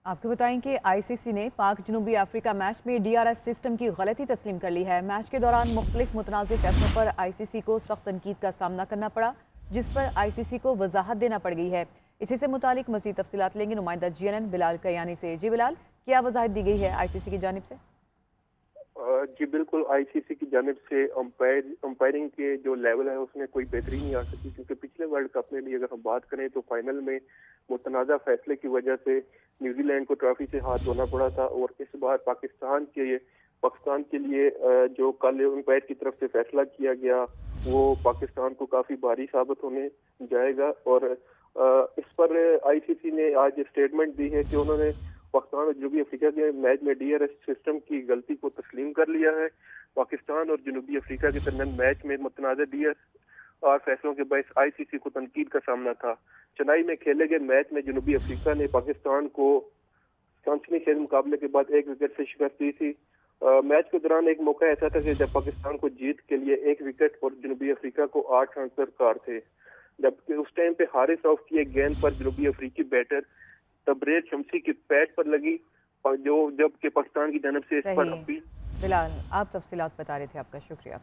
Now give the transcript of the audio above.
آپ کو بتائیں کہ آئی سی سی نے پاک جنوبی افریقہ میچ میں ڈی آر ایس سسٹم کی غلطی تسلیم کر لی ہے۔ میچ کے دوران مختلف متنازع فیصلوں پر آئی سی سی کو سخت تنقید کا سامنا کرنا پڑا، جس پر آئی سی سی کو وضاحت دینا پڑ گئی ہے۔ اسی سے متعلق مزید تفصیلات لیں گے نمائندہ جی این این بلال کیانی سے۔ جی بلال، کیا وضاحت دی گئی ہے آئی سی سی کی جانب سے؟ جی بالکل، آئی سی سی کی جانب سے امپائرنگ کے جو لیول ہے اس میں کوئی بہتری نہیں آ سکی، کیونکہ پچھلے ورلڈ کپ میں بھی اگر ہم بات کریں تو فائنل میں متنازع فیصلے کی وجہ سے نیوزی لینڈ کو ٹرافی سے ہاتھ دھونا پڑا تھا، اور اس بار پاکستان کے لیے جو کل امپائر کی طرف سے فیصلہ کیا گیا وہ پاکستان کو کافی بھاری ثابت ہونے جائے گا۔ اور اس پر آئی سی سی نے آج اسٹیٹمنٹ دی ہے کہ انہوں نے پاکستان اور جنوبی افریقہ کے میچ میں ڈی آر ایس سسٹم کی غلطی کو تسلیم کر لیا ہے۔ پاکستان اور جنوبی افریقہ کے درمیان میچ میں متنازع ڈی ایس آر فیصلوں کے باعث آئی سی سی کو تنقید کا سامنا تھا۔ چنائی میں کھیلے گئے میچ میں جنوبی افریقہ نے پاکستان کو سنسنی خیز مقابلے کے بعد 1 وکٹ سے شکست دی تھی۔ میچ کے دوران ایک موقع ایسا تھا کہ جب پاکستان کو جیت کے لیے 1 وکٹ اور جنوبی افریقہ کو 8 رن درکار تھے، جبکہ اس ٹائم پہ حارث راؤف کی ایک گیند پر جنوبی افریقی بیٹر تبریز شمسی کی پیٹ پر لگی، اور جبکہ پاکستان کی جانب سے اس پر صحیح اپیل بلال، آپ تفصیلات بتا رہے تھے، آپ کا شکریہ۔